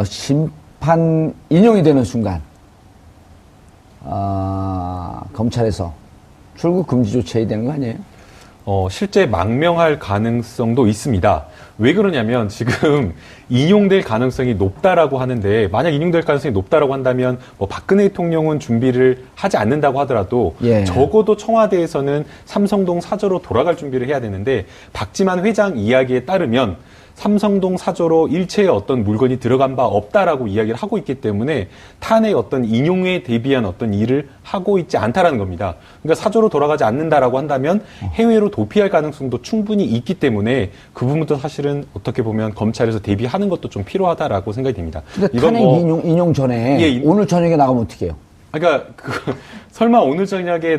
심판 인용이 되는 순간 검찰에서 출국 금지 조치해야 되는 거 아니에요? 실제 망명할 가능성도 있습니다. 왜 그러냐면 지금 인용될 가능성이 높다라고 하는데, 만약 인용될 가능성이 높다라고 한다면 박근혜 대통령은 준비를 하지 않는다고 하더라도 적어도 청와대에서는 삼성동 사저로 돌아갈 준비를 해야 되는데, 박지만 회장 이야기에 따르면 삼성동 사저로 일체의 어떤 물건이 들어간 바 없다라고 이야기를 하고 있기 때문에 탄핵 어떤 인용에 대비한 어떤 일을 하고 있지 않다라는 겁니다. 그러니까 사저로 돌아가지 않는다라고 한다면 해외로 도피할 가능성도 충분히 있기 때문에 그 부분도 사실은 어떻게 보면 검찰에서 대비하는 것도 좀 필요하다라고 생각이 됩니다. 근데 탄핵 인용 전에 오늘 저녁에 나가면 어떻게 해요? 그러니까 설마 오늘 저녁에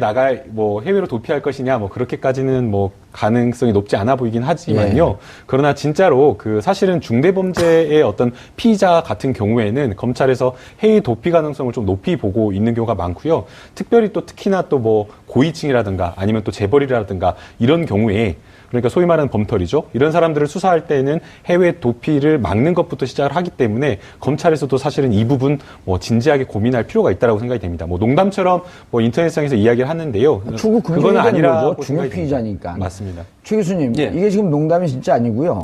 해외로 도피할 것이냐, 그렇게까지는 가능성이 높지 않아 보이긴 하지만요. 그러나 진짜로 사실은 중대범죄의 어떤 피의자 같은 경우에는 검찰에서 해외 도피 가능성을 좀 높이 보고 있는 경우가 많고요. 특히나 또 고위층이라든가 아니면 또 재벌이라든가 이런 경우에, 그러니까 소위 말하는 범털이죠. 이런 사람들을 수사할 때는 해외 도피를 막는 것부터 시작을 하기 때문에 검찰에서도 사실은 이 부분 진지하게 고민할 필요가 있다고 생각이 됩니다. 농담처럼 인터넷상에서 이야기를 하는데요. 출국 그건 아니라고 중요 피의자니까. 맞습니다. 최 교수님, 이게 지금 농담이 진짜 아니고요.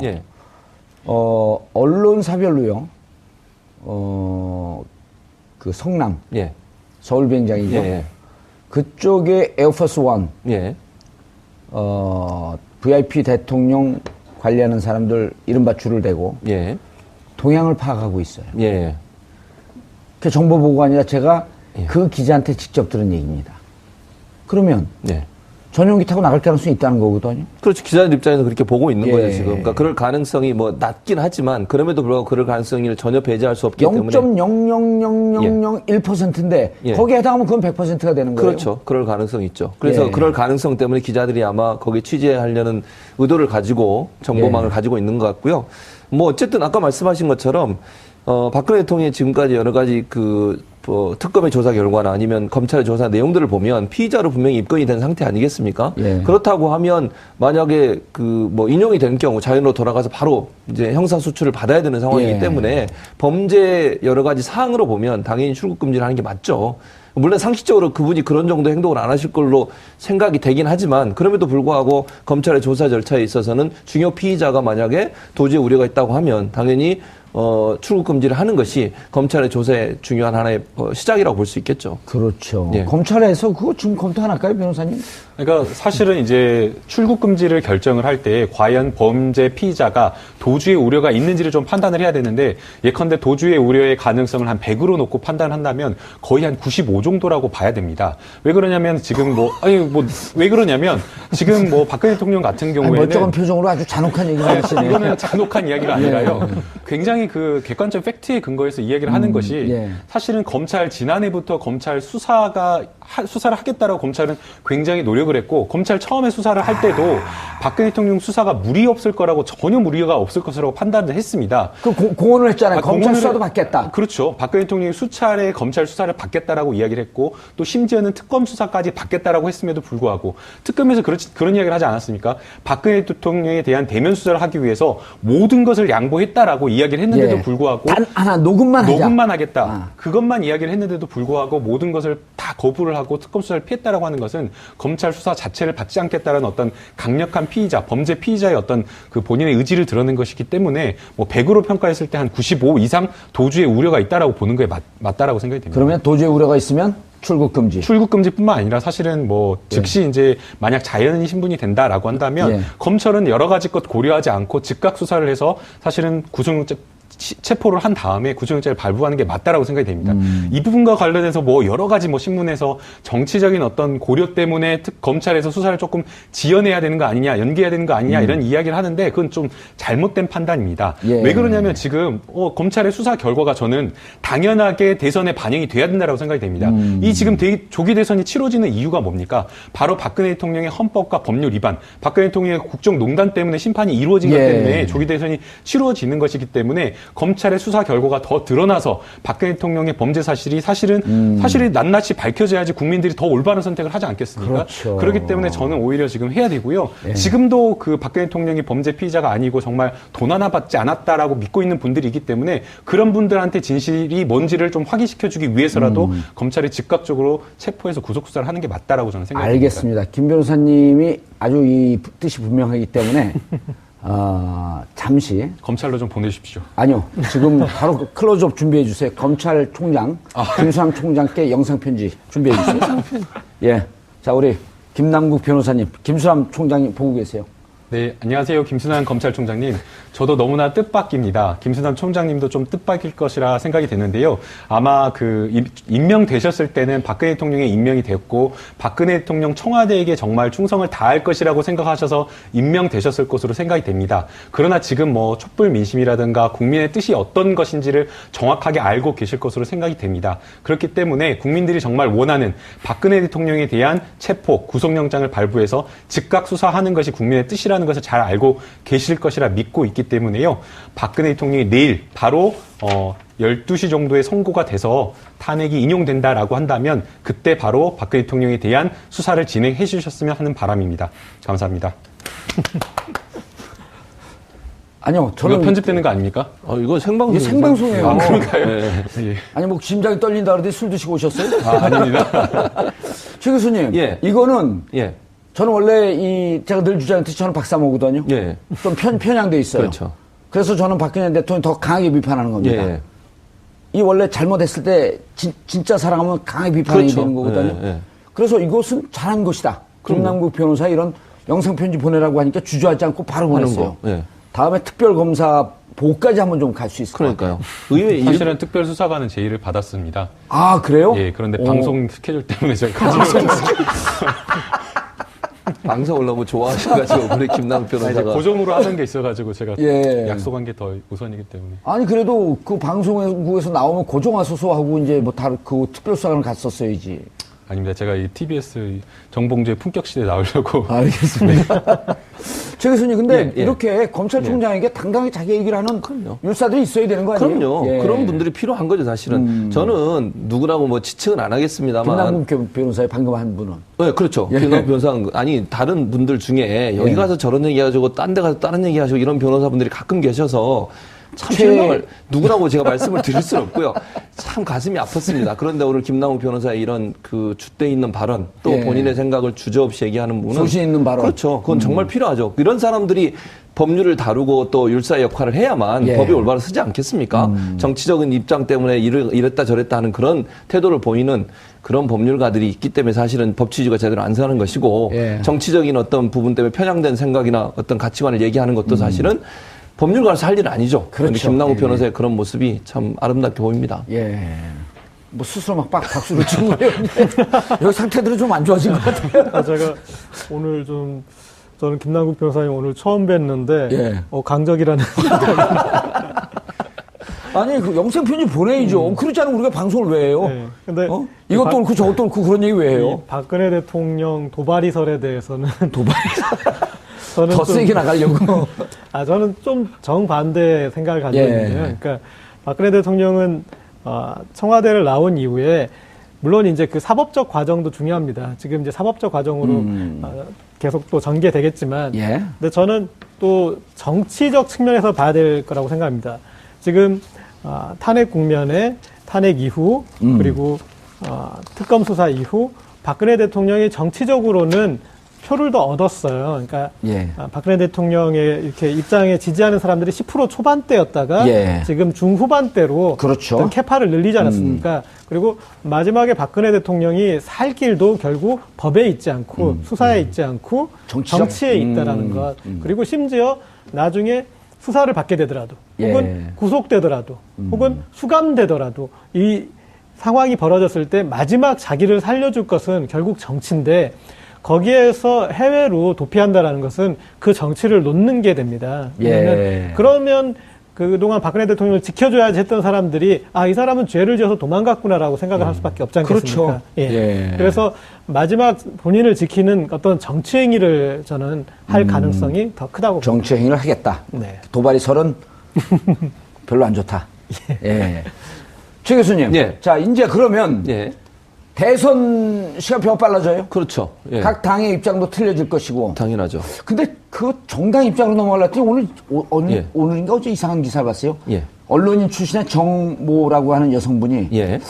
언론사별로요. 그 성남, 서울 비행장이죠. 그쪽에 에어포스 원, VIP 대통령 관리하는 사람들 이른바 줄을 대고 동향을 파악하고 있어요. 그 정보 보고가 아니라 제가 그 기자한테 직접 들은 얘기입니다. 그러면 전용기 타고 나갈 가능성이 있다는 거거든요. 그렇죠. 기자들 입장에서 그렇게 보고 있는 거예요, 지금. 그러니까 그럴 가능성이 낮긴 하지만 그럼에도 불구하고 그럴 가능성을 전혀 배제할 수 없기 때문에 0.00001%인데 거기에 해당하면 그건 100%가 되는 거예요. 그렇죠. 그럴 가능성이 있죠. 그래서 그럴 가능성 때문에 기자들이 아마 거기 취재하려는 의도를 가지고 정보망을 가지고 있는 것 같고요. 어쨌든 아까 말씀하신 것처럼 박근혜 대통령이 지금까지 여러 가지 특검의 조사 결과나 아니면 검찰의 조사 내용들을 보면 피의자로 분명히 입건이 된 상태 아니겠습니까? 그렇다고 하면 만약에 인용이 된 경우 자연으로 돌아가서 바로 이제 형사 수출을 받아야 되는 상황이기 때문에 범죄 여러 가지 사항으로 보면 당연히 출국 금지를 하는 게 맞죠. 물론 상식적으로 그분이 그런 정도 행동을 안 하실 걸로 생각이 되긴 하지만 그럼에도 불구하고 검찰의 조사 절차에 있어서는 중요 피의자가 만약에 도주의 우려가 있다고 하면 당연히 출국 금지를 하는 것이 검찰의 조사의 중요한 하나의 시작이라고 볼 수 있겠죠. 그렇죠. 검찰에서 그거 지금 검토 안 할까요, 변호사님? 그러니까 사실은 이제 출국 금지를 결정을 할 때 과연 범죄 피의자가 도주의 우려가 있는지를 좀 판단을 해야 되는데, 예컨대 도주의 우려의 가능성을 한 100으로 놓고 판단한다면 거의 한 95 정도라고 봐야 됩니다. 왜 그러냐면 지금 왜 그러냐면 지금 박근혜 대통령 같은 경우에는 멀쩡한 표정으로 아주 잔혹한 얘기를 하시네요. 이거는 잔혹한 이야기가 아니라요. 굉장히 객관적 팩트에 근거해서 이야기를 하는 것이 사실은 지난해부터 검찰 수사를 하겠다라고 검찰은 굉장히 노력을 했고, 검찰 처음에 수사를 할 때도 박근혜 대통령 수사가 무리 없을 거라고, 전혀 무리가 없을 것이라고 판단을 했습니다. 공언을 했잖아요. 검찰 수사도 받겠다. 그렇죠. 박근혜 대통령이 수차례 검찰 수사를 받겠다라고 이야기를 했고, 또 심지어는 특검 수사까지 받겠다라고 했음에도 불구하고 특검에서 그런 이야기를 하지 않았습니까? 박근혜 대통령에 대한 대면 수사를 하기 위해서 모든 것을 양보했다라고 이야기를 했는데도 불구하고 단 하나 녹음만 하겠다. 그것만 이야기를 했는데도 불구하고 모든 것을 다 거부를 하고 특검 수사를 피했다라고 하는 것은 검찰 수사 자체를 받지 않겠다라는 어떤 강력한 범죄 피의자의 어떤 본인의 의지를 드러낸 것이기 때문에 100으로 평가했을 때 한 95 이상 도주의 우려가 있다라고 보는 거에 맞다라고 생각이 됩니다. 그러면 도주의 우려가 있으면 출국 금지뿐만 아니라 사실은 즉시 이제 만약 자연인 신분이 된다라고 한다면 검찰은 여러 가지 것 고려하지 않고 즉각 수사를 해서 사실은 체포를 한 다음에 구속영장을 발부하는 게 맞다라고 생각이 됩니다. 이 부분과 관련해서 여러 가지 신문에서 정치적인 어떤 고려 때문에 검찰에서 수사를 조금 지연해야 되는 거 아니냐, 연기해야 되는 거 아니냐 이런 이야기를 하는데 그건 좀 잘못된 판단입니다. 왜 그러냐면 지금 검찰의 수사 결과가 저는 당연하게 대선에 반영이 돼야 된다고 생각이 됩니다. 이 지금 조기 대선이 치러지는 이유가 뭡니까? 바로 박근혜 대통령의 헌법과 법률 위반, 박근혜 대통령의 국정농단 때문에 심판이 이루어진 것 때문에 조기 대선이 치러지는 것이기 때문에 검찰의 수사 결과가 더 드러나서 박근혜 대통령의 범죄 사실이 사실이 낱낱이 밝혀져야지 국민들이 더 올바른 선택을 하지 않겠습니까? 그렇죠. 그렇기 때문에 저는 오히려 지금 해야 되고요. 예. 지금도 그 박근혜 대통령이 범죄 피의자가 아니고 정말 돈 하나 받지 않았다라고 믿고 있는 분들이 있기 때문에 그런 분들한테 진실이 뭔지를 좀 확인시켜주기 위해서라도 검찰이 즉각적으로 체포해서 구속수사를 하는 게 맞다라고 저는 생각합니다. 알겠습니다. 김 변호사님이 아주 이 뜻이 분명하기 때문에 잠시 검찰로 좀 보내십시오. 아니요. 지금 바로 그 클로즈업 준비해 주세요. 검찰총장 김수남 총장께 영상 편지 준비해 주세요. 예. 자, 우리 김남국 변호사님, 김수남 총장님 보고 계세요. 네, 안녕하세요. 김순환 검찰총장님. 저도 너무나 뜻밖입니다. 김순환 총장님도 좀 뜻밖일 것이라 생각이 되는데요. 아마 임명되셨을 때는 박근혜 대통령의 임명이 됐고, 박근혜 대통령 청와대에게 정말 충성을 다할 것이라고 생각하셔서 임명되셨을 것으로 생각이 됩니다. 그러나 지금 촛불 민심이라든가 국민의 뜻이 어떤 것인지를 정확하게 알고 계실 것으로 생각이 됩니다. 그렇기 때문에 국민들이 정말 원하는 박근혜 대통령에 대한 체포, 구속영장을 발부해서 즉각 수사하는 것이 국민의 뜻이라는 것을 잘 알고 계실 것이라 믿고 있기 때문에요. 박근혜 대통령이 내일 바로 12시 정도에 선고가 돼서 탄핵이 인용된다라고 한다면 그때 바로 박근혜 대통령에 대한 수사를 진행해 주셨으면 하는 바람입니다. 감사합니다. 아니요, 저는 이거 편집되는 거 아닙니까? 이거 생방송. 이게 생방송이에요. 아, 그런가요? 네. 예. 아니 심장이 떨린다 그러더니 술 드시고 오셨어요? 아닙니다. 최 교수님, 예. 이거는 예. 저는 원래 제가 늘 주장했듯이 저는 박사모거든요. 예. 좀 편향돼 있어요. 그렇죠. 그래서 저는 박근혜 대통령 더 강하게 비판하는 겁니다. 예. 이 원래 잘못했을 때 진짜 사랑하면 강하게 비판이 그렇죠. 되는 거거든요. 예, 예. 그래서 이것은 잘한 것이다. 김남국 변호사 이런 영상 편지 보내라고 하니까 주저하지 않고 바로 보냈어요. 예. 다음에 특별검사 보고까지 한번 좀 갈 수 있을 것 같아요. 그러니까요. 의회 사실은 특별수사관은 제의를 받았습니다. 아, 그래요? 예, 그런데 방송 스케줄 때문에 제가 가지고 방송 올라오고 좋아하셔가지고 우리 김남국 이제 변호사가 고정으로 하는 게 있어가지고 제가 예. 약속한 게 더 우선이기 때문에. 아니 그래도 그 방송국에서 나오면 고정하소서하고 이제 그 특별수사관을 갔었어야지. 아닙니다. 제가 이 TBS 정봉주의 품격 시대에 나오려고. 알겠습니다. 최 교수님, 근데 예. 이렇게 검찰총장에게 당당하게 자기 얘기를 하는 율사들이 있어야 되는 거 아니에요? 그럼요. 예. 그런 분들이 필요한 거죠, 사실은. 저는 누구라고 지칭은 안 하겠습니다만. 김남국 변호사의 방금 한 분은. 네, 그렇죠. 예. 김남국 변호사, 아니, 다른 분들 중에 여기 가서 저런 얘기 하시고, 딴 데 가서 다른 얘기 하시고, 이런 변호사분들이 가끔 계셔서 참 실망을, 누구라고 제가 말씀을 드릴 수는 없고요. 참 가슴이 아팠습니다. 그런데 오늘 김남국 변호사의 이런 줏대 있는 발언, 또 예. 본인의 생각을 주저없이 얘기하는 분은. 소신 있는 발언. 그렇죠. 그건 정말 필요하죠. 이런 사람들이 법률을 다루고 또 율사의 역할을 해야만 예. 법이 올바로 쓰지 않겠습니까? 정치적인 입장 때문에 이랬다 저랬다 하는 그런 태도를 보이는 그런 법률가들이 있기 때문에 사실은 법치주의가 제대로 안 사는 것이고 예. 정치적인 어떤 부분 때문에 편향된 생각이나 어떤 가치관을 얘기하는 것도 사실은 법률가로서 할 일은 아니죠. 그런데 그렇죠. 김남국 예. 변호사의 그런 모습이 참 아름답게 보입니다. 예. 뭐 스스로 막 박수를 치고 그러는데 여기 상태들은 좀 안 좋아진 것 같아요. 제가 오늘 저는 김남국 변호사님 오늘 처음 뵀는데 예. 강적이라는 아니 그 영상 편지 보내야죠. 그렇지 않으면 우리가 방송을 왜 해요? 네. 근데 이것도 옳고 저것도 옳고 그런 얘기 왜 해요? 이 박근혜 대통령 도발이설에 대해서는 더 좀- 세게 나가려고. 저는 좀 정반대 생각을 가지고 예. 있는데요. 그러니까 박근혜 대통령은 청와대를 나온 이후에 물론 이제 그 사법적 과정도 중요합니다. 지금 이제 사법적 과정으로 계속 또 전개되겠지만, 예. 근데 저는 또 정치적 측면에서 봐야 될 거라고 생각합니다. 지금 탄핵 국면에 탄핵 이후 그리고 특검 수사 이후 박근혜 대통령이 정치적으로는 표를 더 얻었어요. 그러니까 예. 박근혜 대통령의 이렇게 입장에 지지하는 사람들이 10% 초반대였다가 예. 지금 중후반대로 그렇죠. 어떤 캐파를 늘리지 않았습니까? 그리고 마지막에 박근혜 대통령이 살 길도 결국 법에 있지 않고 수사에 있지 않고 정치적? 정치에 있다라는 것. 그리고 심지어 나중에 수사를 받게 되더라도 예. 혹은 구속되더라도 혹은 수감되더라도 이 상황이 벌어졌을 때 마지막 자기를 살려줄 것은 결국 정치인데 거기에서 해외로 도피한다라는 것은 그 정치를 놓는 게 됩니다. 예. 그러면 그동안 박근혜 대통령을 지켜줘야지 했던 사람들이 이 사람은 죄를 지어서 도망갔구나라고 생각을 할 수밖에 없지 않겠습니까? 그렇죠. 예. 예. 그래서 마지막 본인을 지키는 어떤 정치 행위를 저는 할 가능성이 더 크다고 봅니다. 정치 행위를 하겠다. 네. 도발이 설은 별로 안 좋다. 예. 최 교수님. 예. 자, 이제 그러면 예. 대선 시간표가 빨라져요. 그렇죠. 예. 각 당의 입장도 틀려질 것이고. 당연하죠. 근데 그 정당 입장으로 넘어가려더니 오늘, 예. 오늘인가 어제 이상한 기사를 봤어요. 예. 언론인 출신의 정모라고 하는 여성분이 예.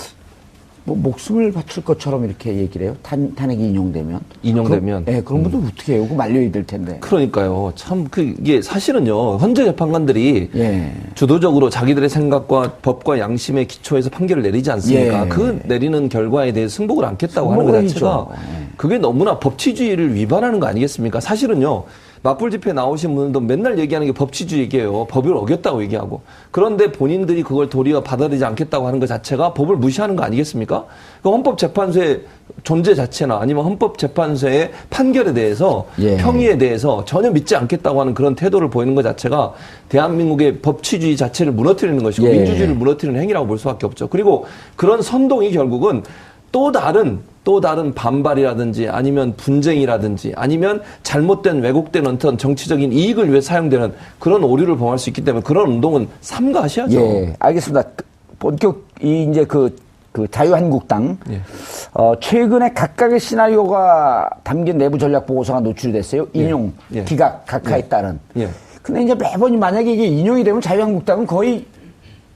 뭐 목숨을 바칠 것처럼 이렇게 얘기를 해요. 탄핵이 인용되면. 인용되면. 그런 분들 어떻게 해요? 그거 말려야 될 텐데. 그러니까요. 참, 이게 사실은요, 현재 재판관들이 예. 주도적으로 자기들의 생각과 법과 양심에 기초해서 판결을 내리지 않습니까? 예. 그 내리는 결과에 대해 승복을 않겠다고 하는 승복을 것 자체가 해야죠. 그게 너무나 법치주의를 위반하는 거 아니겠습니까? 사실은요, 맞불 집회에 나오신 분들도 맨날 얘기하는 게 법치주의 얘기예요. 법을 어겼다고 얘기하고. 그런데 본인들이 그걸 도리어 받아들이지 않겠다고 하는 것 자체가 법을 무시하는 거 아니겠습니까? 그 헌법재판소의 존재 자체나 아니면 헌법재판소의 판결에 대해서 예. 평의에 대해서 전혀 믿지 않겠다고 하는 그런 태도를 보이는 것 자체가 대한민국의 법치주의 자체를 무너뜨리는 것이고 예. 민주주의를 무너뜨리는 행위라고 볼 수밖에 없죠. 그리고 그런 선동이 결국은 또 다른 반발이라든지 아니면 분쟁이라든지 아니면 잘못된 왜곡된 어떤 정치적인 이익을 위해 사용되는 그런 오류를 범할 수 있기 때문에 그런 운동은 삼가하셔야죠. 예, 알겠습니다. 본격 이제 그 자유한국당 예. 최근에 각각의 시나리오가 담긴 내부 전략 보고서가 노출이 됐어요. 인용, 예. 기각, 각하에 따른. 예. 근데 이제 매번 만약에 이게 인용이 되면 자유한국당은 거의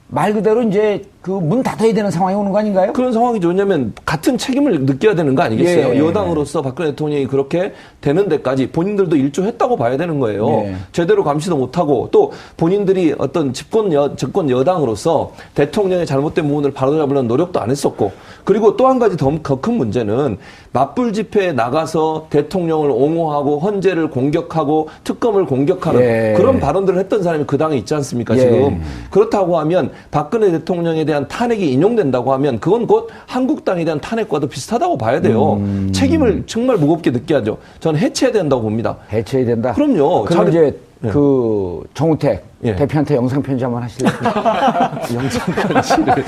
말 그대로 이제 그 문 닫아야 되는 상황이 오는 거 아닌가요? 그런 상황이죠. 왜냐하면 같은 책임을 느껴야 되는 거 아니겠어요? 예. 여당으로서 박근혜 대통령이 그렇게 되는 데까지 본인들도 일조했다고 봐야 되는 거예요. 예. 제대로 감시도 못하고 또 본인들이 어떤 집권 여당으로서 대통령의 잘못된 부분을 바로잡으려는 노력도 안 했었고 그리고 또 한 가지 더 큰 문제는 맞불 집회에 나가서 대통령을 옹호하고 헌재를 공격하고 특검을 공격하는 예. 그런 발언들을 했던 사람이 그 당에 있지 않습니까? 예. 지금. 그렇다고 하면 박근혜 대통령에 대한 탄핵이 인용된다고 하면 그건 곧 한국당에 대한 탄핵과도 비슷하다고 봐야 돼요. 책임을 정말 무겁게 느껴야죠. 저는 해체해야 된다고 봅니다. 해체해야 된다. 그럼요. 그럼 이제 예. 그 정우택 예. 대표한테 영상 편지 한번 하실래요? 영상 편지를.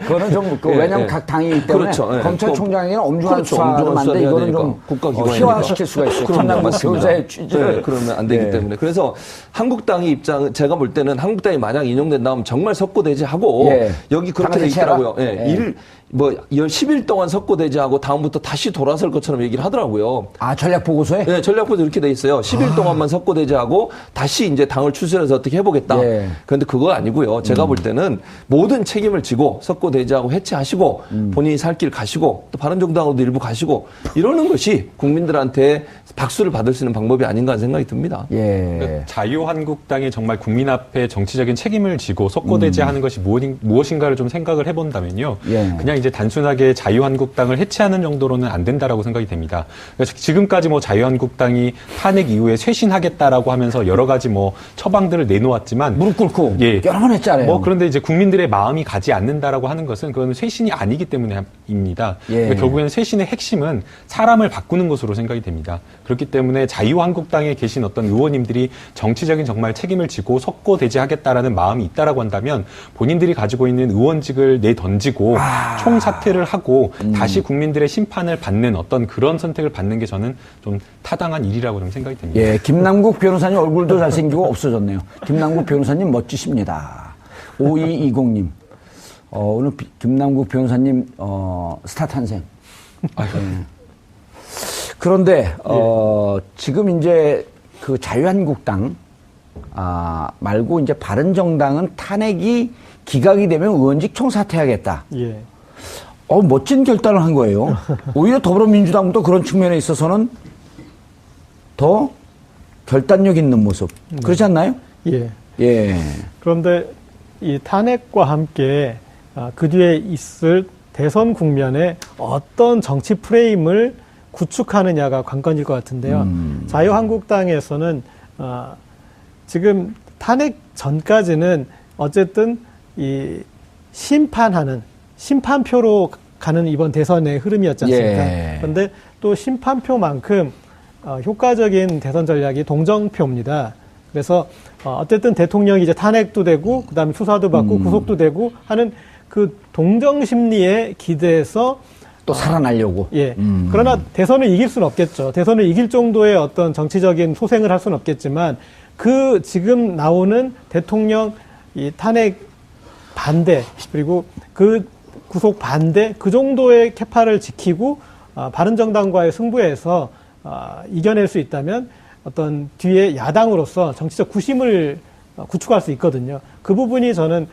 그거는 좀 왜냐면 예. 각 당이기 때문에 그렇죠. 예. 검찰총장에는 엄중한 그렇죠. 수사를 엄중한 하는데 수사를 해야 이거는 되니까. 좀 국가기관이니까. 희화시킬 수가 있어요. 그럼요. 천남국 맞습니다. 교사의 취지를. 네, 그러면 안 되기 예. 때문에. 그래서 한국당의 입장, 제가 볼 때는 한국당이 만약 인용된다면 정말 석고대죄하고 예. 여기 그렇게 당을 돼 있더라고요. 해체해라. 예. 예. 10일 동안 석고대죄하고 다음부터 다시 돌아설 것처럼 얘기를 하더라고요. 아, 전략 보고서에? 네, 전략보도 이렇게 돼 있어요. 10일 동안만 석고대죄하고 다시 이제 당을 추스려서 어떻게 해보겠다. 예. 그런데 그거 아니고요. 제가 볼 때는 모든 책임을 지고 석고대죄하고 해체하시고 본인이 살 길 가시고 또 바른정당으로도 일부 가시고 이러는 것이 국민들한테 박수를 받을 수 있는 방법이 아닌가 하는 생각이 듭니다. 예. 그러니까 자유한국당이 정말 국민 앞에 정치적인 책임을 지고 석고대죄하는 것이 무엇인가를 좀 생각을 해본다면요. 예. 그냥 이제 단순하게 자유한국당을 해체하는 정도로는 안 된다라고 생각이 됩니다. 그래서 지금까지 뭐 자유한국당이 탄핵 이후에 쇄신하겠다라고 하면서 여러 가지 뭐 처방들을 내놓았지만 무릎 꿇고 예. 여러 번 했잖아요. 뭐 그런데 이제 국민들의 마음이 가지 않는다라고 하는 것은 그건 쇄신이 아니기 때문입니다. 예. 그러니까 결국에는 쇄신의 핵심은 사람을 바꾸는 것으로 생각이 됩니다. 그렇기 때문에 자유한국당에 계신 어떤 의원님들이 정치적인 정말 책임을 지고 석고대죄하겠다라는 마음이 있다라고 한다면 본인들이 가지고 있는 의원직을 내던지고 총사퇴를 하고 다시 국민들의 심판을 받는 어떤 그런 선택을 받는 게 저는 좀 타당한 일이라고 좀 생각이 됩니다. 예, 김남국 변호사님 얼굴도 잘생기고 없어졌네요. 김남국 변호사님 멋지십니다. 5220님. 오늘 김남국 변호사님, 스타 탄생. 예. 그런데, 지금 이제 그 자유한국당, 말고 이제 바른정당은 탄핵이 기각이 되면 의원직 총사퇴하겠다. 예. 멋진 결단을 한 거예요. 오히려 더불어민주당도 그런 측면에 있어서는 더 결단력 있는 모습. 그렇지 않나요? 예. 예. 그런데 이 탄핵과 함께 그 뒤에 있을 대선 국면에 어떤 정치 프레임을 구축하느냐가 관건일 것 같은데요. 자유한국당에서는 지금 탄핵 전까지는 어쨌든 이 심판하는 심판표로 가는 이번 대선의 흐름이었지 않습니까? 예. 그런데 또 심판표만큼 효과적인 대선 전략이 동정표입니다. 그래서 어쨌든 대통령이 이제 탄핵도 되고 그다음에 수사도 받고 구속도 되고 하는 그 동정 심리에 기대해서 또 살아나려고. 예. 그러나 대선을 이길 수는 없겠죠. 대선을 이길 정도의 어떤 정치적인 소생을 할 수는 없겠지만 그 지금 나오는 대통령 이 탄핵 반대 그리고 그 구속 반대 그 정도의 캐파를 지키고 바른정당과의 승부에서 이겨낼 수 있다면 어떤 뒤에 야당으로서 정치적 구심을 구축할 수 있거든요. 그 부분이 저는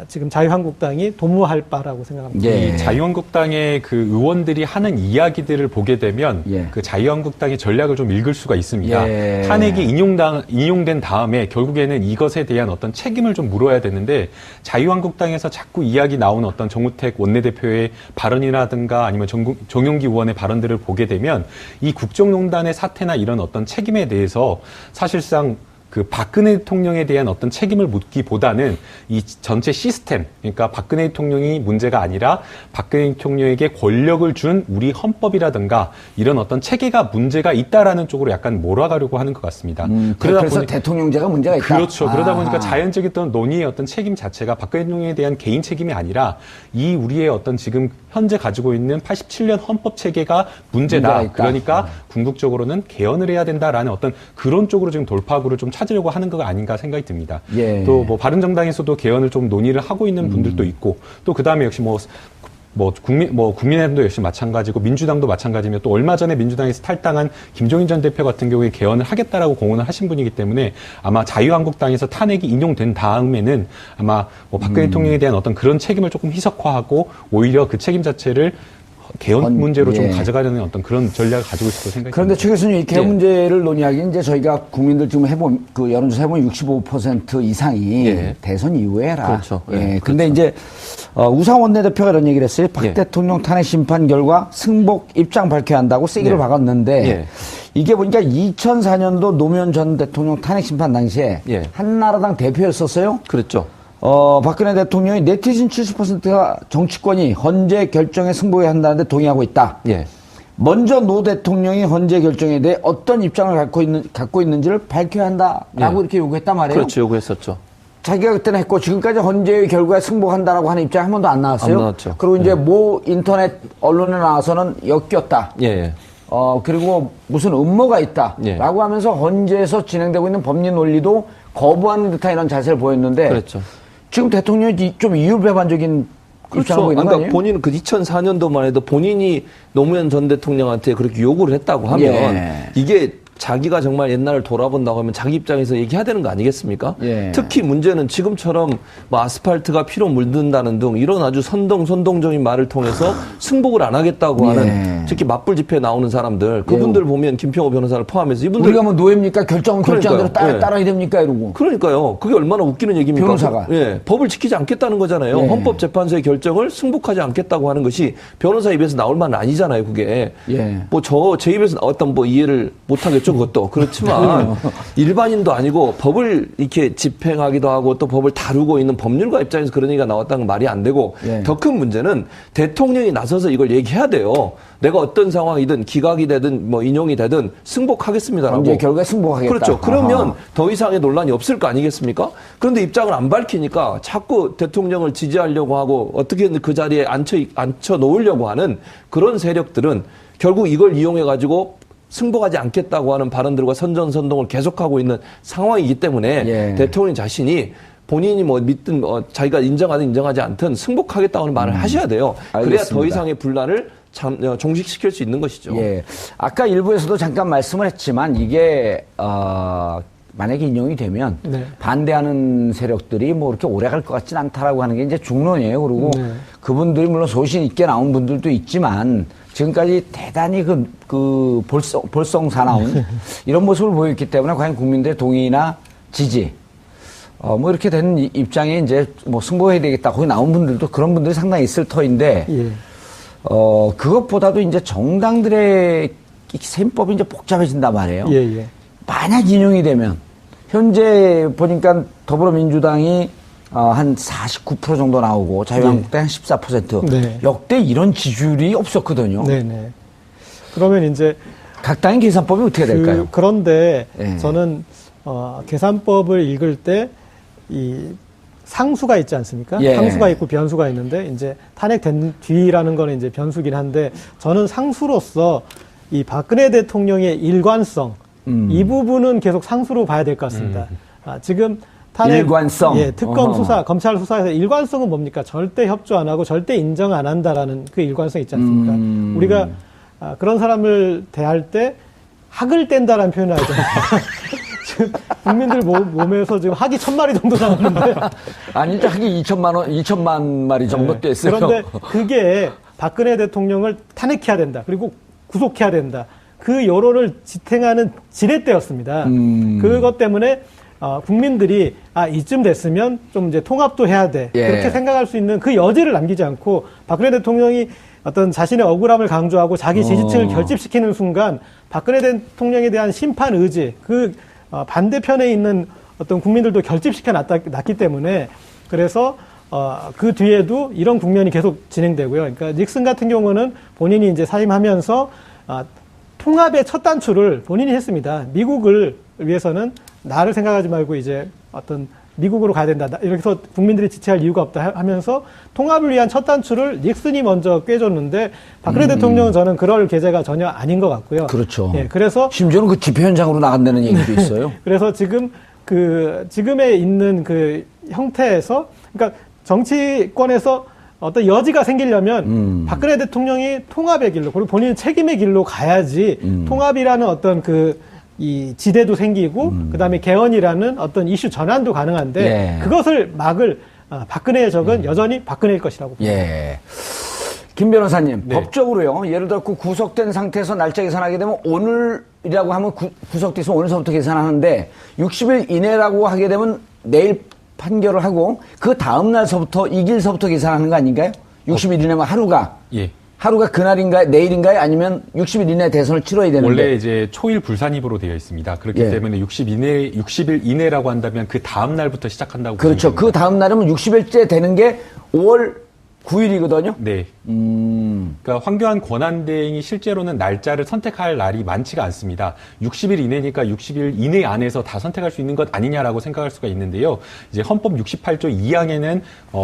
지금 자유한국당이 도모할 바라고 생각합니다. 이 자유한국당의 그 의원들이 하는 이야기들을 보게 되면 그 자유한국당의 전략을 좀 읽을 수가 있습니다. 탄핵이 인용된 다음에 결국에는 이것에 대한 어떤 책임을 좀 물어야 되는데 자유한국당에서 자꾸 이야기 나오는 어떤 정우택 원내대표의 발언이라든가 아니면 정용기 의원의 발언들을 보게 되면 이 국정농단의 사태나 이런 어떤 책임에 대해서 사실상 그 박근혜 대통령에 대한 어떤 책임을 묻기보다는 이 전체 시스템, 그러니까 박근혜 대통령이 문제가 아니라 박근혜 대통령에게 권력을 준 우리 헌법이라든가 이런 어떤 체계가 문제가 있다라는 쪽으로 약간 몰아가려고 하는 것 같습니다. 그래서 대통령제가 문제가 있다. 그렇죠. 그러다 보니까 자연적인 어떤 논의의 어떤 책임 자체가 박근혜 대통령에 대한 개인 책임이 아니라 이 우리의 어떤 지금 현재 가지고 있는 87년 헌법 체계가 문제다. 그러니까 궁극적으로는 개헌을 해야 된다라는 어떤 그런 쪽으로 지금 돌파구를 좀 찾으려고 하는 거 아닌가 생각이 듭니다. 또 뭐 바른정당에서도 개헌을 좀 논의를 하고 있는 분들도 있고 또 그다음에 역시 국민의힘도 역시 마찬가지고 민주당도 마찬가지며 또 얼마 전에 민주당에서 탈당한 김종인 전 대표 같은 경우에 개헌을 하겠다라고 공언을 하신 분이기 때문에 아마 자유한국당에서 탄핵이 인용된 다음에는 아마 박근혜 대통령에 대한 어떤 그런 책임을 조금 희석화하고 오히려 그 책임 자체를 개헌 문제로 좀 가져가려는 어떤 그런 전략을 가지고 있을 생각이 그런데 듭니다. 최 교수님, 이 개헌 문제를 논의하기 이제 저희가 국민들 지금 해본 그 여론조사 해보면 65% 이상이 대선 이후에 해라. 그렇죠. 근데 이제 우상호 원내대표가 이런 얘기를 했어요. 박 대통령 탄핵 심판 결과 승복 입장 밝혀야 한다고 세기를 박았는데 이게 보니까 2004년도 노무현 전 대통령 탄핵 심판 당시에 한나라당 대표였었어요. 그렇죠. 박근혜 대통령이 네티즌 70%가 정치권이 헌재 결정에 승복해야 한다는데 동의하고 있다. 먼저 노 대통령이 헌재 결정에 대해 어떤 입장을 갖고 있는지를 밝혀야 한다라고 이렇게 요구했단 말이에요. 그렇죠. 요구했었죠. 자기가 그때는 했고 지금까지 헌재의 결과에 승복한다라고 하는 입장이 한 번도 안 나왔어요. 안 나왔죠. 그리고 이제 모 인터넷 언론에 나와서는 엮였다. 그리고 무슨 음모가 있다라고 하면서 헌재에서 진행되고 있는 법리 논리도 거부하는 듯한 이런 자세를 보였는데 그렇죠. 지금 대통령이 좀 이율배반적인 입장을 보이는 거 아니에요? 본인은 그 2004년도만 해도 본인이 노무현 전 대통령한테 그렇게 요구를 했다고 하면 이게 자기가 정말 옛날을 돌아본다고 하면 자기 입장에서 얘기해야 되는 거 아니겠습니까? 특히 문제는 지금처럼 뭐 아스팔트가 피로 물든다는 등 이런 아주 선동적인 말을 통해서 승복을 안 하겠다고 하는 특히 맞불 집회에 나오는 사람들 그분들 보면 김평호 변호사를 포함해서 이분들 우리가 뭐 노예입니까? 결정은 결정한 대로 따라야 됩니까? 이러고. 그러니까요. 그게 얼마나 웃기는 얘기입니까? 변호사가. 법을 지키지 않겠다는 거잖아요. 헌법재판소의 결정을 승복하지 않겠다고 하는 것이 변호사 입에서 나올 말은 아니잖아요. 그게. 뭐 제 입에서 어떤 뭐 이해를 못하겠죠. 그것도 그렇지만 일반인도 아니고 법을 이렇게 집행하기도 하고 또 법을 다루고 있는 법률가 입장에서 그런 얘기가 나왔다는 건 말이 안 되고 더 큰 문제는 대통령이 나서서 이걸 얘기해야 돼요. 내가 어떤 상황이든 기각이 되든 뭐 인용이 되든 승복하겠습니다라고. 헌재 결과에 승복하겠다. 그렇죠. 그러면 더 이상의 논란이 없을 거 아니겠습니까? 그런데 입장을 안 밝히니까 자꾸 대통령을 지지하려고 하고 어떻게든 그 자리에 앉혀 놓으려고 하는 그런 세력들은 결국 이걸 이용해 가지고 승복하지 않겠다고 하는 발언들과 선전선동을 계속하고 있는 상황이기 때문에 대통령 자신이 본인이 뭐 믿든 자기가 인정하든 인정하지 않든 승복하겠다고 하는 말을 하셔야 돼요. 알겠습니다. 그래야 더 이상의 분란을 종식시킬 수 있는 것이죠. 아까 일부에서도 잠깐 말씀을 했지만 이게 만약에 인용이 되면 반대하는 세력들이 뭐 이렇게 오래 갈 것 같진 않다라고 하는 게 이제 중론이에요. 그리고 그분들이 물론 소신 있게 나온 분들도 있지만 지금까지 대단히 볼썽사나운 이런 모습을 보였기 때문에 과연 국민들의 동의나 지지, 뭐 이렇게 된 입장에 이제 뭐 승복해야 되겠다. 거기 나온 분들도 그런 분들이 상당히 있을 터인데, 그것보다도 이제 정당들의 셈법이 이제 복잡해진단 말이에요. 만약 인용이 되면, 현재 보니까 더불어민주당이 한 49% 정도 나오고 자유한국당 한 14%. 역대 이런 지지율이 없었거든요. 그러면 이제 각 당의 계산법이 어떻게 될까요? 그런데 저는 계산법을 읽을 때 이 상수가 있지 않습니까? 상수가 있고 변수가 있는데 이제 탄핵된 뒤라는 거는 이제 변수긴 한데 저는 상수로서 이 박근혜 대통령의 일관성 이 부분은 계속 상수로 봐야 될 것 같습니다. 지금 일관성. 예, 특검 수사, 검찰 수사에서 일관성은 뭡니까? 절대 협조 안 하고 절대 인정 안 한다라는 그 일관성 있지 않습니까? 우리가 그런 사람을 대할 때 학을 뗀다라는 표현을 하잖아요. 지금 국민들 몸에서 지금 학이 1000마리 정도 나오는데. 아니, 학이 2천만 마리 정도 됐어요. 그런데 그게 박근혜 대통령을 탄핵해야 된다. 그리고 구속해야 된다. 그 여론을 지탱하는 지렛대였습니다. 그것 때문에 국민들이 이쯤 됐으면 좀 이제 통합도 해야 돼. 예. 그렇게 생각할 수 있는 그 여지를 남기지 않고 박근혜 대통령이 어떤 자신의 억울함을 강조하고 자기 지지층을 결집시키는 순간 박근혜 대통령에 대한 심판 의지, 그 반대편에 있는 어떤 국민들도 결집시켜 놨기 때문에 그래서 그 뒤에도 이런 국면이 계속 진행되고요. 그러니까 닉슨 같은 경우는 본인이 이제 사임하면서 통합의 첫 단추를 본인이 했습니다. 미국을 위해서는 나를 생각하지 말고 이제 어떤 미국으로 가야 된다. 이렇게 해서 국민들이 지체할 이유가 없다 하면서 통합을 위한 첫 단추를 닉슨이 먼저 꿰줬는데 박근혜 대통령은 저는 그럴 계제가 전혀 아닌 것 같고요. 그렇죠. 예, 그래서 심지어는 그 집회 현장으로 나간다는 얘기도 있어요. 그래서 지금에 있는 그 형태에서 그러니까 정치권에서 어떤 여지가 생기려면 박근혜 대통령이 통합의 길로 그리고 본인 책임의 길로 가야지 통합이라는 어떤 이 지대도 생기고 그다음에 개헌이라는 어떤 이슈 전환도 가능한데 예. 그것을 막을 박근혜의 적은 여전히 박근혜일 것이라고 봅니다. 예. 김 변호사님, 네. 법적으로요. 예를 들어 구속된 상태에서 날짜 계산하게 되면 오늘이라고 하면 구속돼서 오늘서부터 계산하는데 60일 이내라고 하게 되면 내일 판결을 하고 그 다음 날서부터 이길서부터 계산하는 거 아닌가요? 60일 이내면 하루가. 예. 하루가 그날인가요? 내일인가요? 아니면 60일 이내에 대선을 치러야 되는데? 원래 이제 초일 불산입으로 되어 있습니다. 그렇기 예. 때문에 60일 이내라고 한다면 그 다음 날부터 시작한다고. 그렇죠. 그 다음 날이면 60일째 되는 게 5월 9일이거든요. 네. 그러니까 황교안 권한대행이 실제로는 날짜를 선택할 날이 많지가 않습니다. 60일 이내니까 60일 이내 안에서 다 선택할 수 있는 것 아니냐라고 생각할 수가 있는데요. 이제 헌법 68조 2항에는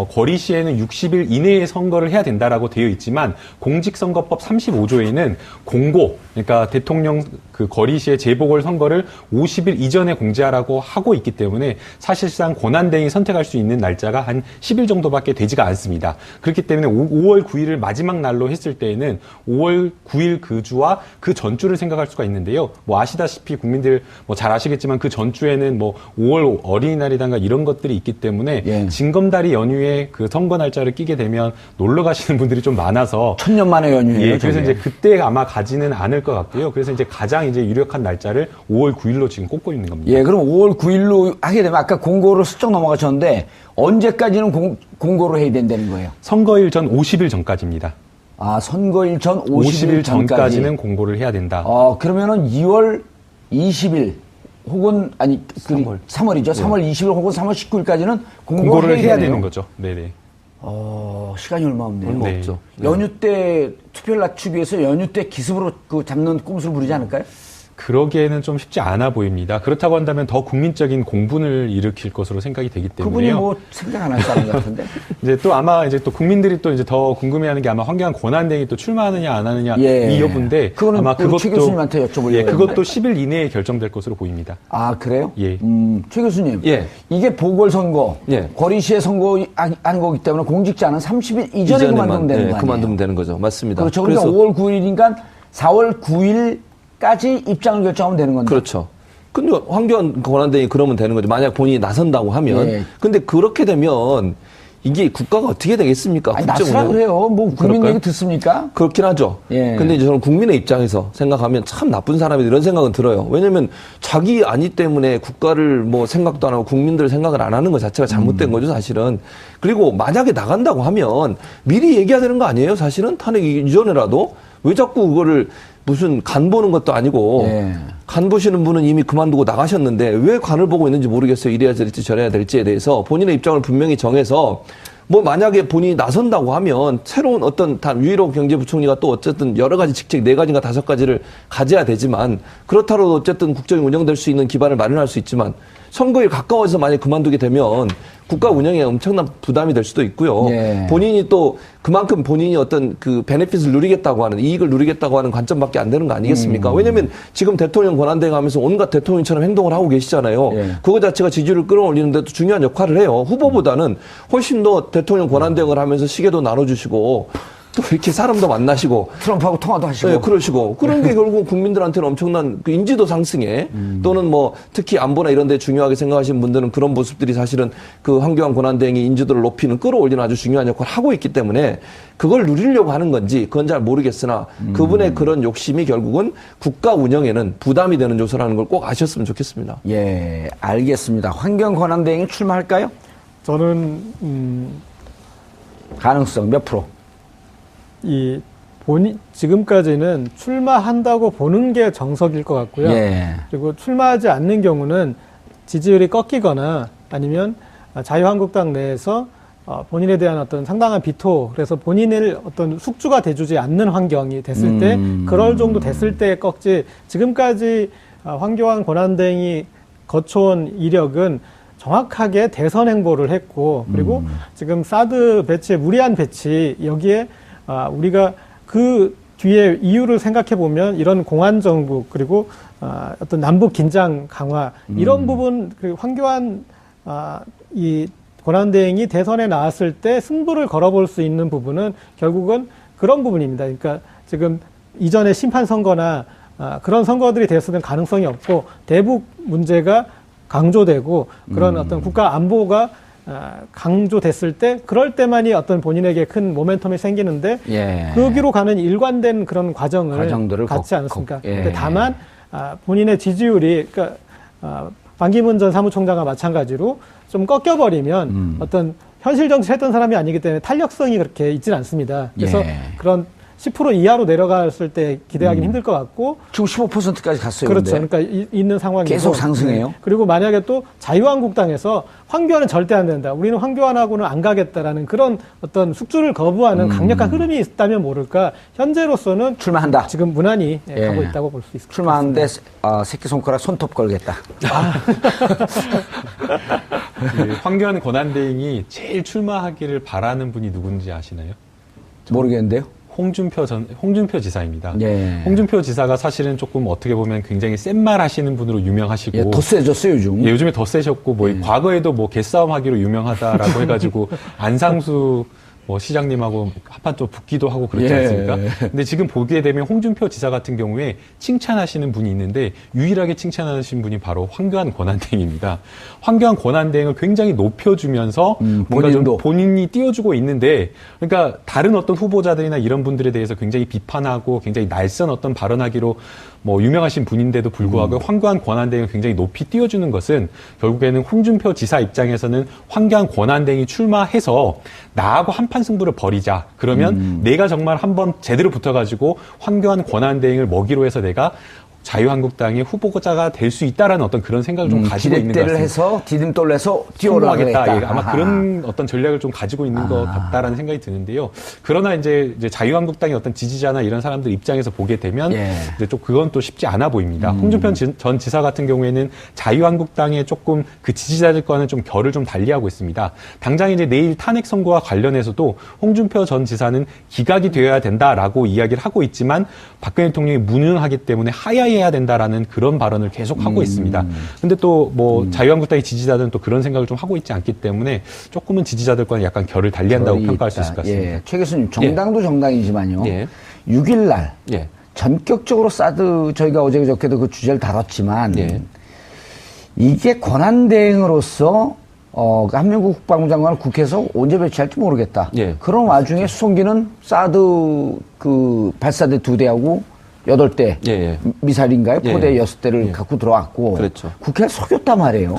거리 시에는 60일 이내에 선거를 해야 된다라고 되어 있지만 공직선거법 35조에는 공고, 그러니까 대통령 그 거리 시에 재보궐 선거를 50일 이전에 공지하라고 하고 있기 때문에 사실상 권한대행이 선택할 수 있는 날짜가 한 10일 정도밖에 되지가 않습니다. 그렇기 때문에 5월 9일을 마지막 날로 했을 때에는 5월 9일 그 주와 그 전주를 생각할 수가 있는데요. 뭐 아시다시피 국민들 뭐 잘 아시겠지만 그 전주에는 뭐 5월 어린이날이든가 이런 것들이 있기 때문에 예. 징검다리 연휴에 그 선거 날짜를 끼게 되면 놀러 가시는 분들이 좀 많아서 천년 만의 연휴예요. 예, 그래서 저게. 이제 그때 아마 가지는 않을 것 같고요. 그래서 이제 가장 이제 유력한 날짜를 5월 9일로 지금 꼽고 있는 겁니다. 예, 그럼 5월 9일로 하게 되면 아까 공고를 슬쩍 넘어가셨는데 언제까지는 공고를 해야 된다는 거예요? 선거일 전 50일 전까지입니다. 아, 선거일 전 50일 전까지. 전까지는 공고를 해야 된다. 그러면은 2월 20일 혹은 아니 3월이죠. 3월 20일 혹은 3월 19일까지는 공고를 해야 되네요. 되는 거죠. 네네. 시간이 얼마 없네요. 얼마 네. 없죠. 네. 연휴 때 투표를 낮추기 위해서 연휴 때 기습으로 잡는 꼼수를 부리지 않을까요? 그러기에는 좀 쉽지 않아 보입니다. 그렇다고 한다면 더 국민적인 공분을 일으킬 것으로 생각이 되기 그분이 때문에요. 뭐 생각 안 할 사람 같은데. 이제 또 아마 이제 또 국민들이 또 이제 더 궁금해하는 게 아마 황교안 권한대행이 또 출마하느냐 안 하느냐 예. 이 여부인데 그거는 아마 우리 최 교수님한테 여쭤보려고 예, 그것도 했는데. 10일 이내에 결정될 것으로 보입니다. 아, 그래요? 예. 최 교수님. 예. 이게 보궐선거, 예. 거리시에 선거 하는 거기 때문에 공직자는 30일 이전에 그만두면 되는 거 아니에요? 그만두면 되는 거죠. 맞습니다. 그렇죠. 그러니까 5월 9일이니까 4월 9일까지 입장을 결정하면 되는 건데. 그렇죠. 근데 황교안 권한대행이 그러면 되는 거죠. 만약 본인이 나선다고 하면. 예. 근데 그렇게 되면 이게 국가가 어떻게 되겠습니까? 아니, 국정 나서라 운영. 그래요. 뭐 국민 그럴까요? 얘기 듣습니까? 그렇긴 하죠. 예. 근데 이제 저는 국민의 입장에서 생각하면 참 나쁜 사람이다 이런 생각은 들어요. 왜냐면 자기 아니 때문에 국가를 뭐 생각도 안 하고 국민들 생각을 안 하는 것 자체가 잘못된 거죠, 사실은. 그리고 만약에 나간다고 하면 미리 얘기해야 되는 거 아니에요? 사실은 탄핵 이전에라도. 왜 자꾸 그거를 무슨 간 보는 것도 아니고 예. 간 보시는 분은 이미 그만두고 나가셨는데 왜 간을 보고 있는지 모르겠어요. 이래야 될지 저래야 될지에 대해서 본인의 입장을 분명히 정해서 뭐 만약에 본인이 나선다고 하면 새로운 어떤 유일호 경제부총리가 또 어쨌든 여러 가지 직책 4가지인가 5가지를 가져야 되지만 그렇다고 어쨌든 국정이 운영될 수 있는 기반을 마련할 수 있지만 선거일 가까워져서 만약 그만두게 되면 국가 운영에 엄청난 부담이 될 수도 있고요. 예. 본인이 또 그만큼 본인이 어떤 그 베네핏을 누리겠다고 하는, 이익을 누리겠다고 하는 관점밖에 안 되는 거 아니겠습니까? 왜냐면 지금 대통령 권한대행 하면서 온갖 대통령처럼 행동을 하고 계시잖아요. 예. 그거 자체가 지지율을 끌어올리는데도 중요한 역할을 해요. 후보보다는 훨씬 더 대통령 권한대행을 하면서 시계도 나눠주시고 또 이렇게 사람도 만나시고 트럼프하고 통화도 하시고. 네, 그러시고 그런 게 결국 국민들한테는 엄청난 그 인지도 상승에 또는 뭐 특히 안보나 이런 데 중요하게 생각하시는 분들은 그런 모습들이 사실은 그 황교안 권한대행이 인지도를 높이는 끌어올리는 아주 중요한 역할을 하고 있기 때문에 그걸 누리려고 하는 건지 그건 잘 모르겠으나 그분의 그런 욕심이 결국은 국가 운영에는 부담이 되는 요소라는 걸 꼭 아셨으면 좋겠습니다. 예, 알겠습니다. 황교안 권한대행이 출마할까요? 저는 가능성 몇 프로? 지금까지는 출마한다고 보는 게 정석일 것 같고요. 예. 그리고 출마하지 않는 경우는 지지율이 꺾이거나 아니면 자유한국당 내에서 본인에 대한 어떤 상당한 비토, 그래서 본인을 어떤 숙주가 돼주지 않는 환경이 됐을 때, 그럴 정도 됐을 때 꺾지, 지금까지 황교안 권한대행이 거쳐온 이력은 정확하게 대선 행보를 했고, 그리고 지금 사드 배치의 무리한 배치, 여기에 우리가 그 뒤에 이유를 생각해 보면 이런 공안 정부 그리고 어떤 남북 긴장 강화 이런 부분 그 황교안 이 권한대행이 대선에 나왔을 때 승부를 걸어볼 수 있는 부분은 결국은 그런 부분입니다. 그러니까 지금 이전에 심판 선거나 그런 선거들이 됐을 때 가능성이 없고 대북 문제가 강조되고 그런 어떤 국가 안보가 강조됐을 때 그럴 때만이 어떤 본인에게 큰 모멘텀이 생기는데 예. 거기로 가는 일관된 그런 과정들을 갖지 않습니까? 예. 근데 다만 본인의 지지율이 그러니까 반기문 전 사무총장과 마찬가지로 좀 꺾여버리면 어떤 현실 정치를 했던 사람이 아니기 때문에 탄력성이 그렇게 있지는 않습니다. 그래서 예. 그런 10% 이하로 내려갔을 때 기대하기는 힘들 것 같고 지금 15%까지 갔어요. 그렇죠. 근데. 그러니까 있는 상황이고 계속 상승해요. 그리고 만약에 또 자유한국당에서 황교안은 절대 안 된다. 우리는 황교안하고는 안 가겠다라는 그런 어떤 숙주를 거부하는 강력한 흐름이 있다면 모를까. 현재로서는 출마한다. 지금 무난히 예. 가고 있다고 볼 수 있을 것 출마하는데 새끼손가락 손톱 걸겠다. 황교안 권한대행이 제일 출마하기를 바라는 분이 누군지 아시나요? 모르겠는데요. 홍준표 지사입니다. 예. 홍준표 지사가 사실은 조금 어떻게 보면 굉장히 센 말 하시는 분으로 유명하시고. 예, 더 세졌어요, 요즘. 예, 요즘에 더 세셨고, 과거에도 개싸움 하기로 유명하다라고 해가지고, 안상수 시장님하고 한판 또 붙기도 하고 그렇지 않습니까? 근데 지금 보게 되면 홍준표 지사 같은 경우에 칭찬하시는 분이 있는데 유일하게 칭찬하신 분이 바로 황교안 권한대행입니다. 황교안 권한대행을 굉장히 높여주면서 뭔가 좀 본인이 띄워주고 있는데 그러니까 다른 어떤 후보자들이나 이런 분들에 대해서 굉장히 비판하고 굉장히 날선 어떤 발언하기로 유명하신 분인데도 불구하고 황교안 권한대행을 굉장히 높이 띄워주는 것은 결국에는 홍준표 지사 입장에서는 황교안 권한대행이 출마해서 나하고 한판 승부를 벌이자. 그러면 내가 정말 한번 제대로 붙어가지고 황교안 권한대행을 먹이로 해서 내가 자유한국당의 후보자가 될 수 있다라는 어떤 그런 생각을 좀 가지고 있는 것 같습니다. 기대대를 해서 디딤돌을 해서 뛰어나가겠다. 예, 아마 그런 어떤 전략을 좀 가지고 있는 것 같다라는 생각이 드는데요. 그러나 이제 자유한국당의 어떤 지지자나 이런 사람들 입장에서 보게 되면 이제 좀 그건 또 쉽지 않아 보입니다. 홍준표 전 지사 같은 경우에는 자유한국당의 조금 그 지지자들과는 좀 결을 좀 달리하고 있습니다. 당장 이제 내일 탄핵 선고와 관련해서도 홍준표 전 지사는 기각이 되어야 된다라고 이야기를 하고 있지만 박근혜 대통령이 무능하기 때문에 하야해야 된다라는 그런 발언을 계속 하고 있습니다. 근데 또 자유한국당의 지지자들은 또 그런 생각을 좀 하고 있지 않기 때문에 조금은 지지자들과는 약간 결을 달리한다고 평가할 수 있을 것 같습니다. 예. 최 교수님, 정당도 정당이지만요. 6일 날 전격적으로 사드 저희가 어제 그저께도 그 주제를 다뤘지만 이게 권한대행으로서 한명국 국방부 장관을 국회에서 언제 배치할지 모르겠다. 그런 와중에 수송기는 사드 그 발사대 2대하고 8대 미사일인가요? 포대 6대를 갖고 들어왔고 국회를 속였단 말이에요.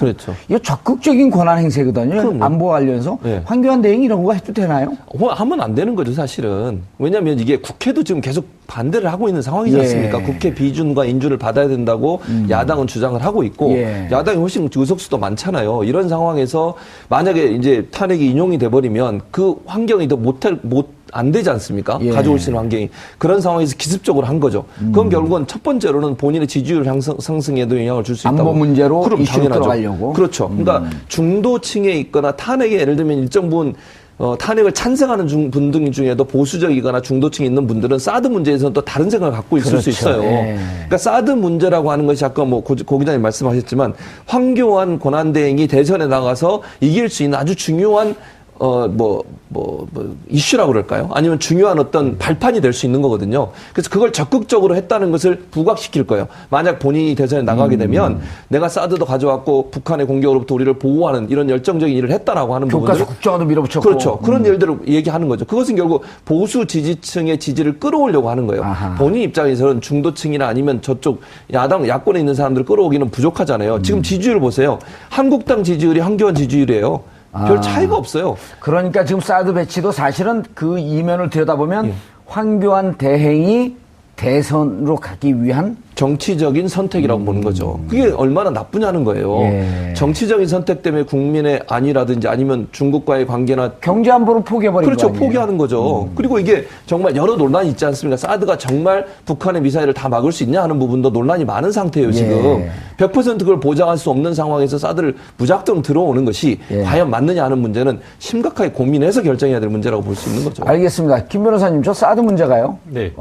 이거 적극적인 권한 행세거든요. 안보 관련해서 황교안 대행이 이런 거 해도 되나요? 하면 안 되는 거죠, 사실은. 왜냐하면 이게 국회도 지금 계속 반대를 하고 있는 상황이지 않습니까? 국회 비준과 인준을 받아야 된다고 야당은 주장을 하고 있고 야당이 훨씬 의석수도 많잖아요. 이런 상황에서 만약에 이제 탄핵이 인용이 돼버리면 그 환경이 더 안 되지 않습니까? 예. 가져올 수 있는 환경이. 그런 상황에서 기습적으로 한 거죠. 그럼 결국은 첫 번째로는 본인의 지지율 상승에도 영향을 줄 수 있다고. 안보 문제로 그럼 이슈로 당연하죠. 들어가려고. 그렇죠. 그러니까 중도층에 있거나 탄핵에 예를 들면 일정 부분 탄핵을 찬성하는 분들 중에도 보수적이거나 중도층에 있는 분들은 사드 문제에서는 또 다른 생각을 갖고 있을 수 있어요. 예. 그러니까 사드 문제라고 하는 것이 아까 뭐 고 기자님 말씀하셨지만 황교안 권한대행이 대선에 나가서 이길 수 있는 아주 중요한 이슈라고 그럴까요? 아니면 중요한 어떤 발판이 될 수 있는 거거든요. 그래서 그걸 적극적으로 했다는 것을 부각시킬 거예요. 만약 본인이 대선에 나가게 되면 내가 사드도 가져왔고 북한의 공격으로부터 우리를 보호하는 이런 열정적인 일을 했다라고 하는 부분들. 교과서 국정화도 밀어붙였고. 그렇죠. 그런 일들을 얘기하는 거죠. 그것은 결국 보수 지지층의 지지를 끌어오려고 하는 거예요. 아하. 본인 입장에서는 중도층이나 아니면 저쪽 야권에 있는 사람들을 끌어오기는 부족하잖아요. 지금 지지율 보세요. 한국당 지지율이 황교안 지지율이에요. 별 차이가 없어요. 그러니까 지금 사드 배치도 사실은 그 이면을 들여다보면 예. 황교안 대행이 대선으로 가기 위한 정치적인 선택이라고 보는 거죠. 그게 얼마나 나쁘냐는 거예요. 예. 정치적인 선택 때문에 국민의 안위라든지 아니면 중국과의 관계나 경제 안보를 포기해버린 그렇죠. 거 아니에요? 포기하는 거죠. 그리고 이게 정말 여러 논란이 있지 않습니까? 사드가 정말 북한의 미사일을 다 막을 수 있냐 하는 부분도 논란이 많은 상태예요, 지금. 100% 그걸 보장할 수 없는 상황에서 사드를 무작정 들어오는 것이 과연 맞느냐 하는 문제는 심각하게 고민해서 결정해야 될 문제라고 볼 수 있는 거죠. 알겠습니다. 김 변호사님, 저 사드 문제가요. 네.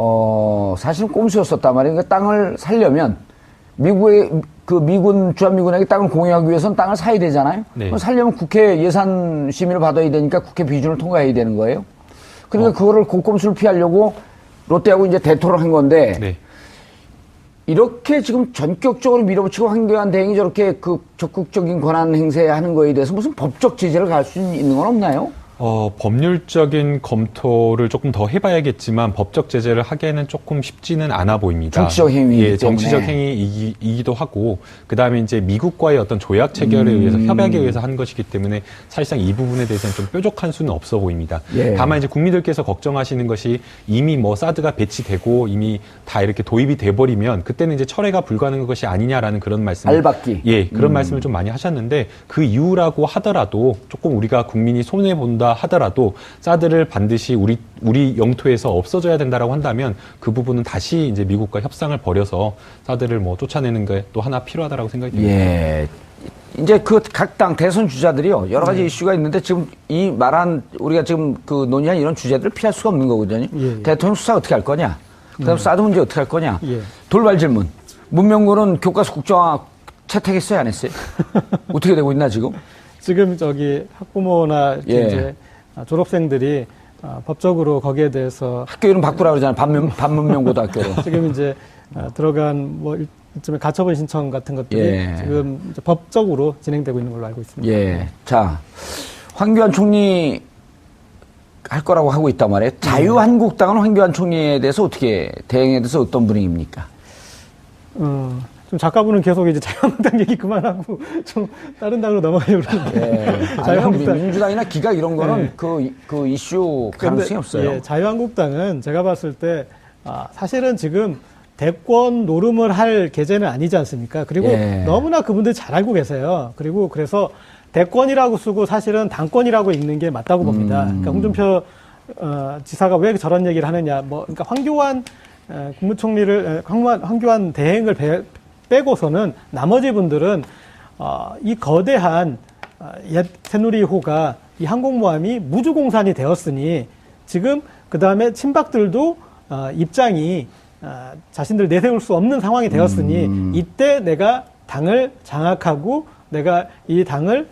사실은 꼼수였었단 말이에요. 그 땅을 살려면 미국의 그 주한미군에게 땅을 공유하기 위해서는 땅을 사야 되잖아요. 네. 그럼 살려면 국회 예산 심의를 받아야 되니까 국회 비준을 통과해야 되는 거예요. 그러니까 그거를 꼼수를 피하려고 롯데하고 이제 대토를 한 건데 네. 이렇게 지금 전격적으로 밀어붙이고 황교안 대행이 저렇게 그 적극적인 권한 행사하는 거에 대해서 무슨 법적 제재를 갈 수 있는 건 없나요? 법률적인 검토를 조금 더 해봐야겠지만 법적 제재를 하기에는 조금 쉽지는 않아 보입니다. 정치적 행위이기 예, 정치적 때문에. 행위이기도 하고 그 다음에 이제 미국과의 어떤 조약 체결에 의해서 협약에 의해서 한 것이기 때문에 사실상 이 부분에 대해서는 좀 뾰족한 수는 없어 보입니다. 예. 다만 이제 국민들께서 걱정하시는 것이 이미 뭐 사드가 배치되고 이미 다 이렇게 도입이 돼버리면 그때는 이제 철회가 불가능한 것이 아니냐라는 그런 말씀. 알박기. 예, 그런 말씀을 좀 많이 하셨는데 그 이유라고 하더라도 조금 우리가 국민이 손해 본다 하더라도 사드를 반드시 우리 영토에서 없어져야 된다라고 한다면 그 부분은 다시 이제 미국과 협상을 벌여서 사드를 뭐 쫓아내는 게 또 하나 필요하다라고 생각이 듭니다. 예. 이제 그 각 당 대선 주자들이요 여러 가지 이슈가 있는데 지금 이 말한 우리가 지금 그 논의한 이런 주제들을 피할 수가 없는 거거든요. 예. 대통령 수사 어떻게 할 거냐? 그다음 사드 문제 어떻게 할 거냐? 예. 돌발 질문. 문명군은 교과서 국정화 채택했어요, 안 했어요? 어떻게 되고 있나 지금? 지금 저기 학부모나 예. 이제 졸업생들이 법적으로 거기에 대해서 학교 이름 바꾸라 그러잖아요. 반문명고등학교로. 지금 이제 들어간 뭐 일종의 가처분 신청 같은 것들이 예. 지금 이제 법적으로 진행되고 있는 걸로 알고 있습니다. 예. 자, 황교안 총리 할 거라고 하고 있단 말이에요. 자유한국당은 황교안 총리에 대해서 어떻게 대응에 대해서 어떤 분위기입니까? 좀 작가분은 계속 이제 자유한국당 얘기 그만하고 좀 다른 당으로 넘어가려고 그러는데 예. 자유한국당 민주당이나 기각 이런 거는 네. 그 이슈 가능성이 없어요. 예, 자유한국당은 제가 봤을 때 사실은 지금 대권 노름을 할 계제는 아니지 않습니까? 그리고 예. 너무나 그분들 잘 알고 계세요. 그리고 그래서 대권이라고 쓰고 사실은 당권이라고 읽는 게 맞다고 봅니다. 그러니까 홍준표 지사가 왜 저런 얘기를 하느냐? 그러니까 황교안 국무총리를 황교안 대행을 빼고서는 나머지 분들은 이 거대한 옛 새누리호가 이 항공모함이 무주공산이 되었으니 지금 그 다음에 친박들도 입장이 자신들 내세울 수 없는 상황이 되었으니 이때 내가 당을 장악하고 내가 이 당을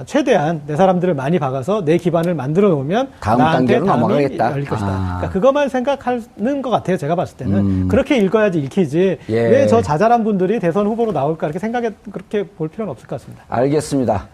최대한 내 사람들을 많이 박아서 내 기반을 만들어 놓으면 다음 나한테 단계로 다음이 넘어가겠다. 열릴 것이다. 그러니까 그것만 생각하는 것 같아요. 제가 봤을 때는 그렇게 읽어야지 읽히지. 예. 왜 저 자잘한 분들이 대선 후보로 나올까 그렇게 볼 필요는 없을 것 같습니다. 알겠습니다.